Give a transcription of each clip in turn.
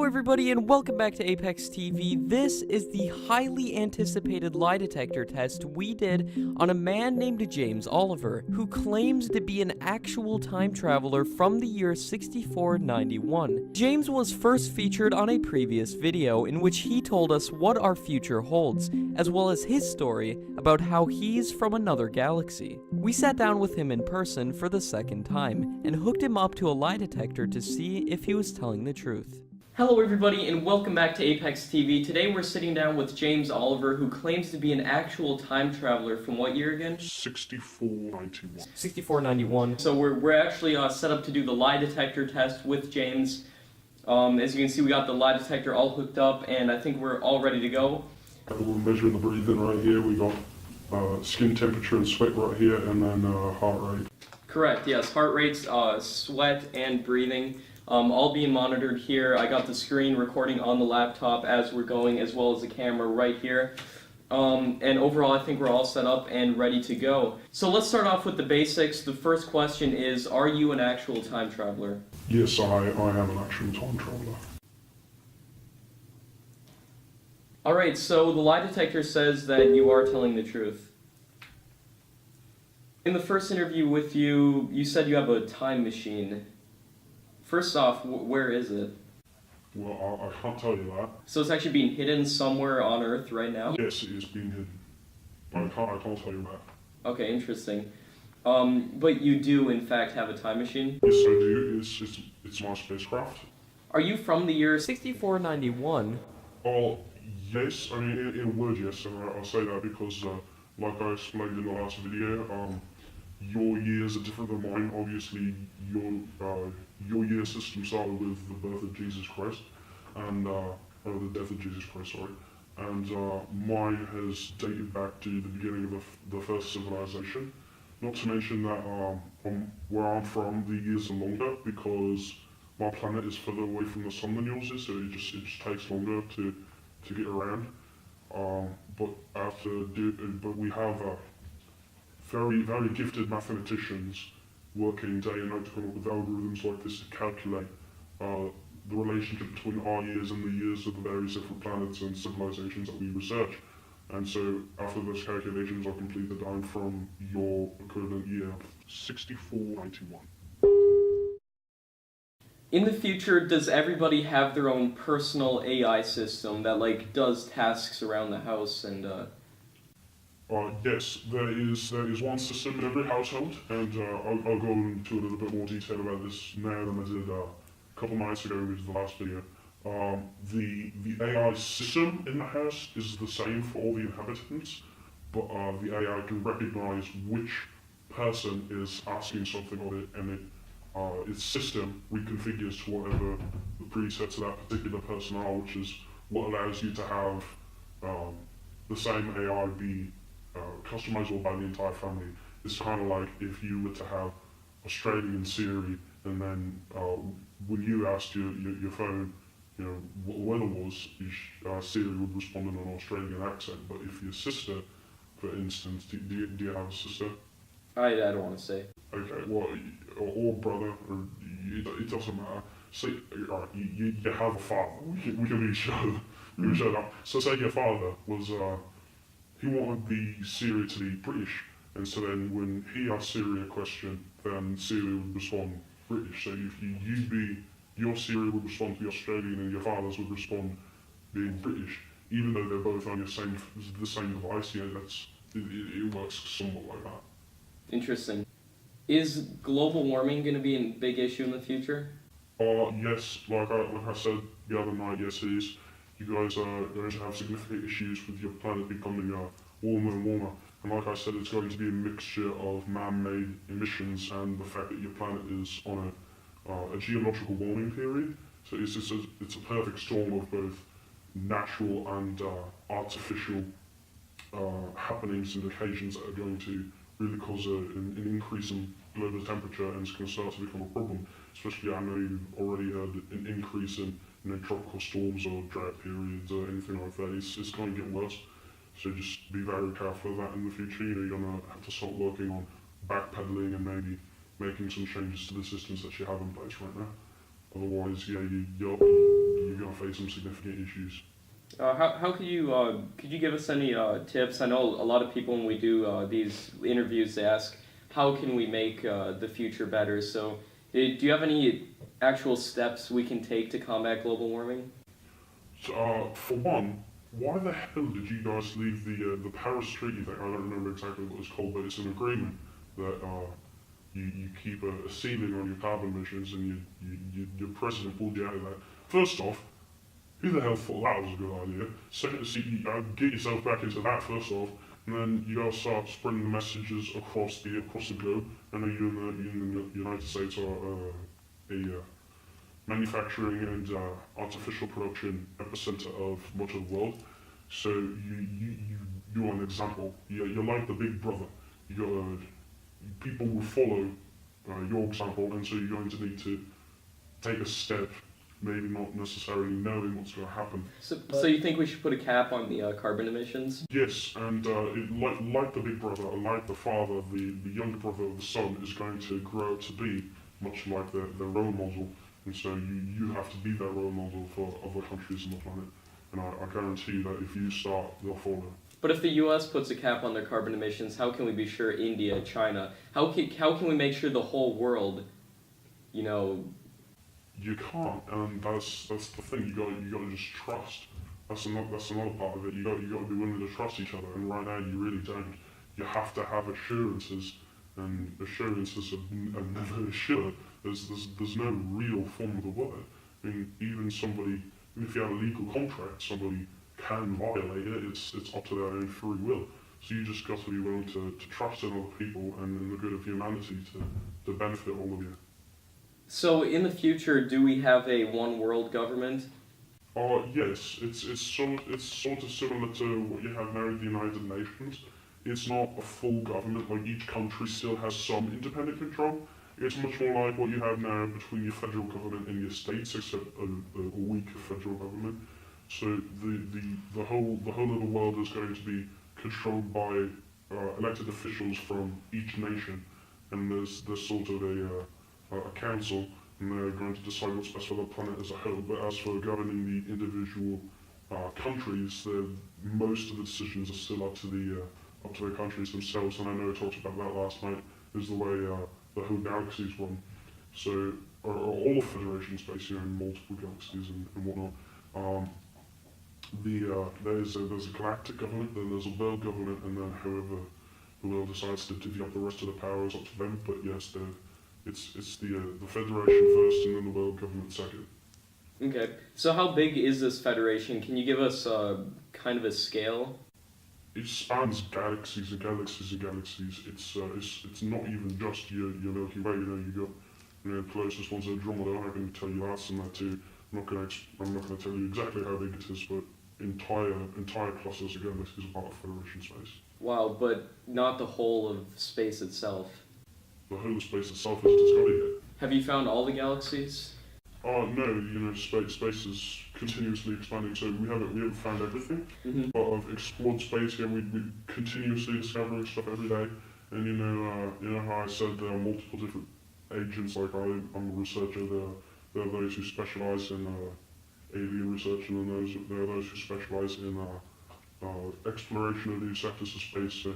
everybody, and welcome back to Apex TV. This is the highly anticipated lie detector test we did on a man named James Oliver, who claims to be an actual time traveler from the year 6491. James was first featured on a previous video in which he told us what our future holds, as well as his story about how he's from another galaxy. We sat down with him in person for the second time, and hooked him up to a lie detector to see if he was telling the truth. Hello everybody, and welcome back to Apex TV. Today we're sitting down with James Oliver, who claims to be an actual time traveler from what year again? 6491. 6491. So we're actually set up to do the lie detector test with James. As you can see, we got the lie detector all hooked up, and I think we're all ready to go. We're measuring the breathing right here. We got skin temperature and sweat right here, and then heart rate. Correct, yes. Heart rates, sweat, and breathing. All being monitored here. I got the screen recording on the laptop as we're going, as well as the camera right here. And overall, I think we're all set up and ready to go. So let's start off with the basics. The first question is, are you an actual time traveler? Yes, I am an actual time traveler. Alright, so the lie detector says that you are telling the truth. In the first interview with you, you said you have a time machine. First off, where is it? Well, I can't tell you that. So it's actually being hidden somewhere on Earth right now? Yes, it is being hidden. But I can't tell you that. Okay, interesting. But you do, in fact, have a time machine? Yes, I do. It's my spacecraft. Are you from the year 6491? Oh, yes. I mean, in a word, yes. And I'll say that because, like I explained in the last video, your years are different than mine. Obviously, your year system started with the birth of Jesus Christ, and or the death of Jesus Christ, sorry. And mine has dated back to the beginning of the first civilization. Not to mention that from where I'm from, the years are longer because my planet is further away from the sun than yours is, so it just takes longer to get around. But we have very gifted mathematicians working day and night to come up with algorithms like this to calculate the relationship between our years and the years of the various different planets and civilizations that we research. And so after those calculations are completed, I'm from your equivalent year, 6491. In the future, does everybody have their own personal AI system that, like, does tasks around the house and, Yes, there is one system in every household, and I'll go into a little bit more detail about this now than I did a couple nights ago with the last video. The AI system in the house is the same for all the inhabitants, but the AI can recognize which person is asking something of it, and its system reconfigures to whatever the presets of that particular person are, which is what allows you to have the same AI be customizable by the entire family. It's kind of like if you were to have Australian Siri, and then when you asked your phone, you know, what the weather was, Siri would respond in an Australian accent. But if your sister, for instance, do you have a sister? I don't want to say. Okay, well, or brother, or it doesn't matter. Say, alright, you have a father. We can be sure that. So say your father was he wanted the Siri to be British, and so then when he asked Siri a question, then Siri would respond British. So if your Siri would respond to the Australian, and your father's would respond being British, even though they're both on the same device. You know, it works somewhat like that. Interesting. Is global warming going to be a big issue in the future? Yes, like I said the other night, yes it is. You guys are going to have significant issues with your planet becoming warmer and warmer. And like I said, it's going to be a mixture of man-made emissions and the fact that your planet is on a geological warming period. So it's a perfect storm of both natural and artificial happenings and occasions that are going to really cause an increase in global temperature, and it's going to start to become a problem. Especially, I know you've already heard an increase in tropical storms or drought periods or anything like that. It's going to get worse. So just be very careful of that in the future. You know, you're going to have to start working on backpedaling and maybe making some changes to the systems that you have in place right now. Otherwise, yeah, you're going to face some significant issues. How could you give us any tips? I know a lot of people when we do these interviews, they ask, how can we make the future better? So, do you have any actual steps we can take to combat global warming? So, for one, why the hell did you guys leave the Paris Treaty thing? I don't remember exactly what it's called, but it's an agreement that you keep a ceiling on your carbon emissions, and your president pulled you out of that. First off, who the hell thought that was a good idea? Second, get yourself back into that first off, and then you gotta start spreading the messages across the globe. I know you in the United States are a manufacturing and artificial production epicenter of much of the world. So you're an example. You're like the big brother. People will follow your example, and so you're going to need to take a step, maybe not necessarily knowing what's going to happen. So you think we should put a cap on the carbon emissions? Yes, and like the big brother, like the father, the younger brother of the son is going to grow up to be much like the role model, and so you have to be that role model for other countries on the planet. And I guarantee you that if you start, they'll follow. But if the U.S. puts a cap on their carbon emissions, how can we be sure India, China, how can we make sure the whole world, you know? You can't, and that's the thing. You got to just trust. That's another part of it. You got to be willing to trust each other, and right now you really don't. You have to have assurances, and assurances are never assured. There's no real form of the word. I mean, even if you have a legal contract, somebody can violate it. It's up to their own free will. So you just got to be willing to trust in other people and in the good of humanity to benefit all of you. So in the future, do we have a one world government? Yes, it's sort of similar to what you have now in the United Nations. It's not a full government, like each country still has some independent control. It's much more like what you have now between your federal government and your states, except a weaker federal government. So the whole of the world is going to be controlled by elected officials from each nation, and there's sort of a council, and they're going to decide what's best for the planet as a whole. But as for governing the individual countries, most of the decisions are still up to the countries themselves. And I know I talked about that last night. Is the way the whole galaxies run. So all of Federation's based in multiple galaxies and whatnot. There's a galactic government, then there's a world government, and then however the world decides to divvy up the rest of the power is up to them. But yes, it's the Federation first, and then the world government second. Okay, so how big is this Federation? Can you give us kind of a scale? It spans galaxies and galaxies and galaxies. It's not even just your Milky Way. You got the closest one's Andromeda. I can tell you that's and that too. I'm not going to tell you exactly how big it is, but entire clusters of galaxies are part of Federation space. Wow, but not the whole of space itself. The whole of space itself is discovered yet. Have you found all the galaxies? No, space is continuously expanding, so we haven't found everything. Mm-hmm. But I've explored space, and we're continuously discovering stuff every day. And you know how I said there are multiple different agents. Like I'm a researcher. There are those who specialize in alien research, and then there are those who specialize in exploration of new sectors of space. So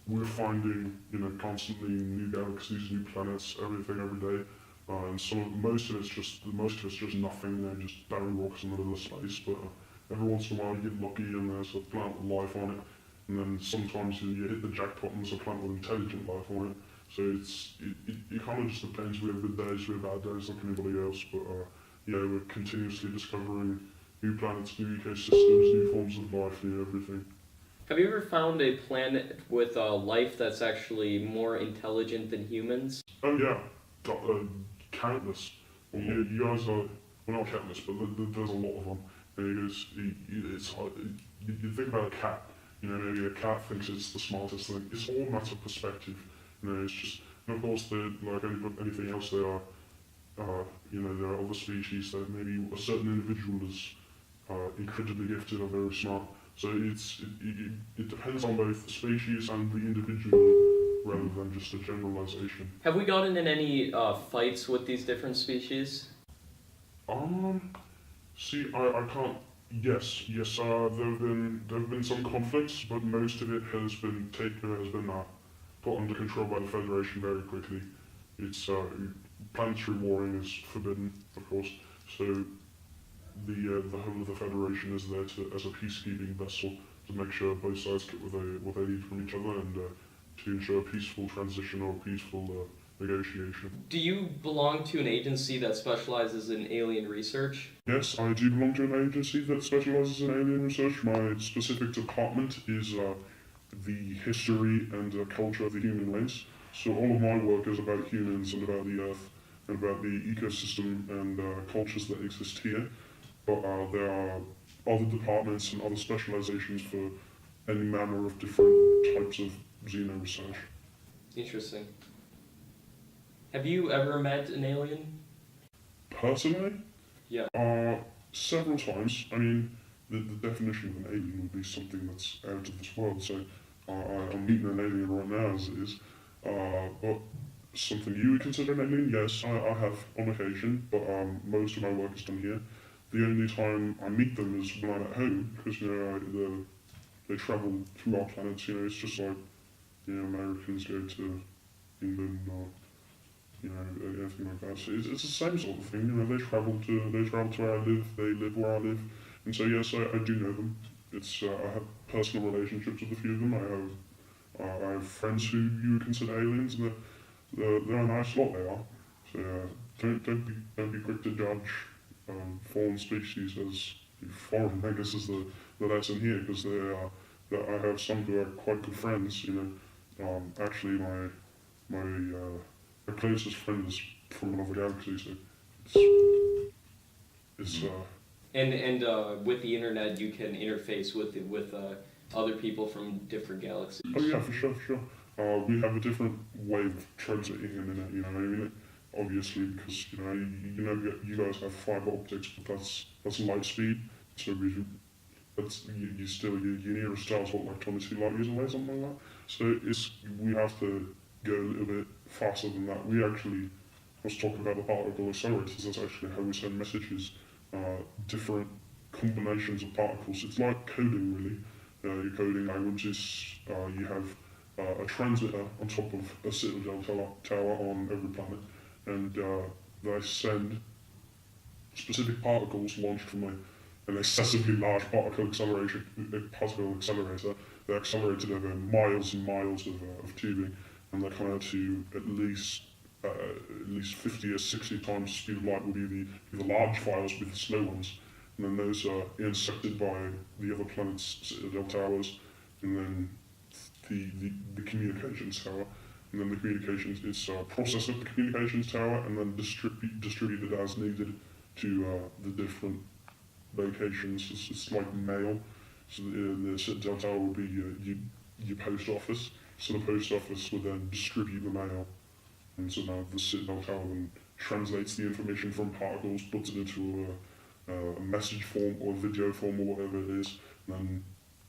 we're finding constantly new galaxies, new planets, everything every day. And most of it's just nothing. Just barren rocks in the middle of space. But every once in a while you get lucky and there's a planet with life on it. And then sometimes you hit the jackpot and there's a planet with intelligent life on it. So it kind of just depends. We have good days, we have bad days like anybody else. But we're continuously discovering new planets, new ecosystems, new forms of life, new everything. Have you ever found a planet with life that's actually more intelligent than humans? Oh yeah, countless. You guys are, well, not countless, but there's a lot of them. It's hard. You think about a cat. Maybe a cat thinks it's the smartest thing. It's all a matter of perspective. It's just, and of course, they're like anything else. There are other species that maybe a certain individual is incredibly gifted or very smart. So it depends on both the species and the individual rather than just a generalization. Have we gotten in any fights with these different species? See, I can't. Yes, yes. There have been some conflicts, but most of it has been put under control by the Federation very quickly. It's planetary warring is forbidden, of course. So the whole of the Federation is there as a peacekeeping vessel to make sure both sides get what they need from each other and to ensure a peaceful transition or peaceful negotiation. Do you belong to an agency that specializes in alien research? Yes, I do belong to an agency that specialises in alien research. My specific department is the history and culture of the human race. So all of my work is about humans and about the Earth and about the ecosystem and cultures that exist here. But there are other departments and other specializations for any manner of different types of xeno research. Interesting. Have you ever met an alien? Personally? Yeah. Several times. I mean, the definition of an alien would be something that's out of this world, so I'm meeting an alien right now as it is. But something you would consider an alien? Yes, I have on occasion, but most of my work is done here. The only time I meet them is when I'm at home, because they travel through our planets. It's just like Americans go to England or anything like that. So it's the same sort of thing. They travel to where I live. They live where I live, and so yes, I do know them. I have personal relationships with a few of them. I have friends who you would consider aliens, and they're a nice lot. They are. So don't be quick to judge foreign species as foreign. I guess is the lesson here, because I have some who are quite good friends. Actually my closest friend is from another galaxy, so it's And with the internet, you can interface with other people from different galaxies. Oh yeah, for sure. We have a different way of translating internet. I mean, obviously because you guys have fiber optics, but that's light speed. So your nearest star's what, like 22 light years away, something like that. So we have to go a little bit faster than that. We actually was talking about the particle accelerators. That's actually how we send messages. Different combinations of particles. It's like coding, really. Your coding language is you have a transmitter on top of a citadel tower on every planet, and they send specific particles launched from an excessively large particle accelerator. They're accelerated over miles and miles of tubing, and they come out to at least 50 or 60 times the speed of light will be the large files with the slow ones, and then those are intersected by the other planet's citadel towers, and then the communications tower, and then the communications is processed at the communications tower and then distributed as needed to the different locations. It's like mail. So the citadel tower would be your post office. So the post office would then distribute the mail, and so now the citadel tower then translates the information from particles, puts it into a message form or video form or whatever it is, and then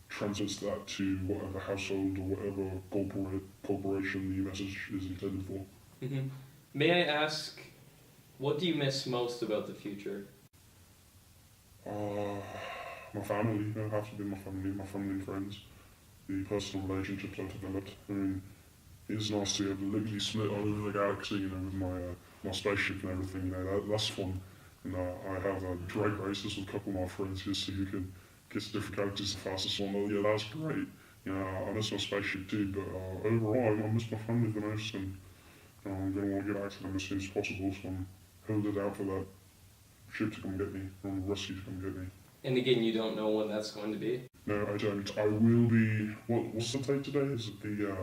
transfers that to whatever household or whatever corporation the message is intended for. Mm-hmm. May I ask, what do you miss most about the future? My family. It have to be my family and friends. The personal relationships I've developed. I mean, it's nice to be able to literally split all over the galaxy, with my spaceship and everything. That's fun. And I have drag races with a couple of my friends just so you can get to different galaxies the fastest one. Yeah, that's great. I miss my spaceship too, but overall, I miss my family the most, and I'm going to want to get back to them as soon as possible, so I'm holding out for that ship to come get me, or rescue to come get me. And again, you don't know when that's going to be? No, I don't. I will be. What's the date today? Is it the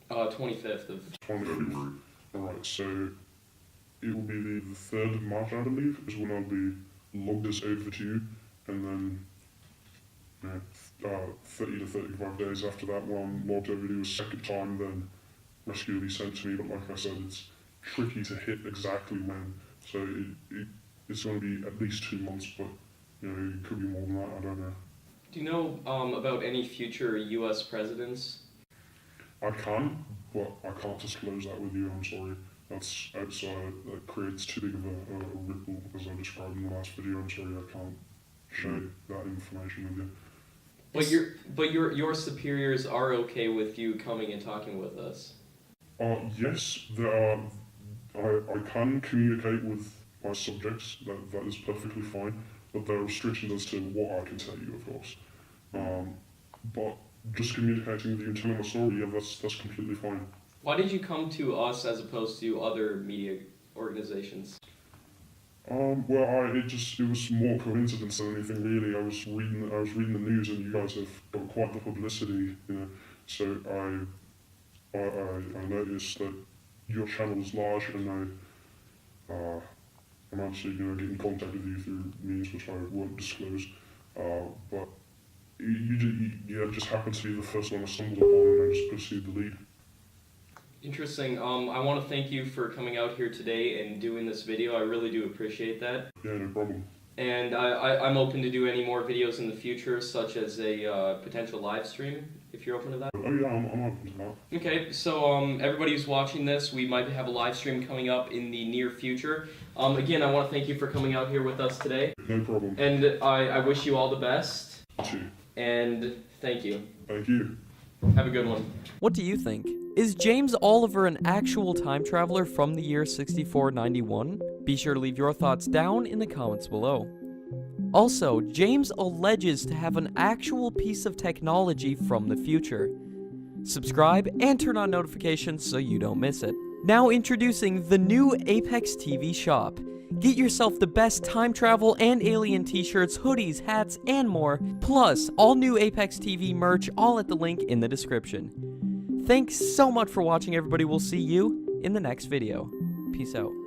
25th of 25th? Alright, so it will be the 3rd of March, I believe, is when I'll be logged as overdue, and then 30 to 35 days after that, when I'm logged overdue a second time, then rescue will be sent to me. But like I said, it's tricky to hit exactly when, so it's going to be at least 2 months, but it could be more than that, I don't know. Do you know about any future U.S. presidents? I can, but I can't disclose that with you, I'm sorry. that's outside, that creates too big of a ripple, as I described in the last video. I'm sorry I can't share that information with you. But your superiors are okay with you coming and talking with us. Yes, there are. I can communicate with my subjects. That is perfectly fine. But there are restrictions as to what I can tell you, of course. But just communicating with you and telling my story, yeah, that's completely fine. Why did you come to us as opposed to other media organizations? Well, it was more coincidence than anything really. I was reading the news, and you guys have got quite the publicity, you know. So I noticed that your channel is large, and I'm actually going to get in contact with you through means which I won't disclose. But you just happened to be the first one I stumbled upon, and I just pursued the lead. Interesting. I want to thank you for coming out here today and doing this video. I really do appreciate that. Yeah, no problem. And I'm open to do any more videos in the future, such as a potential live stream, if you're open to that. Oh yeah, I'm open to that. Okay, so everybody who's watching this, we might have a live stream coming up in the near future. Again, I want to thank you for coming out here with us today. No problem. And I wish you all the best. You too. And thank you. Thank you. Have a good one. What do you think? Is James Oliver an actual time traveler from the year 6491? Be sure to leave your thoughts down in the comments below. Also, James alleges to have an actual piece of technology from the future. Subscribe and turn on notifications so you don't miss it. Now introducing the new Apex TV shop. Get yourself the best time travel and alien t-shirts, hoodies, hats, and more, plus all new Apex TV merch, all at the link in the description. Thanks so much for watching, everybody. We'll see you in the next video. Peace out.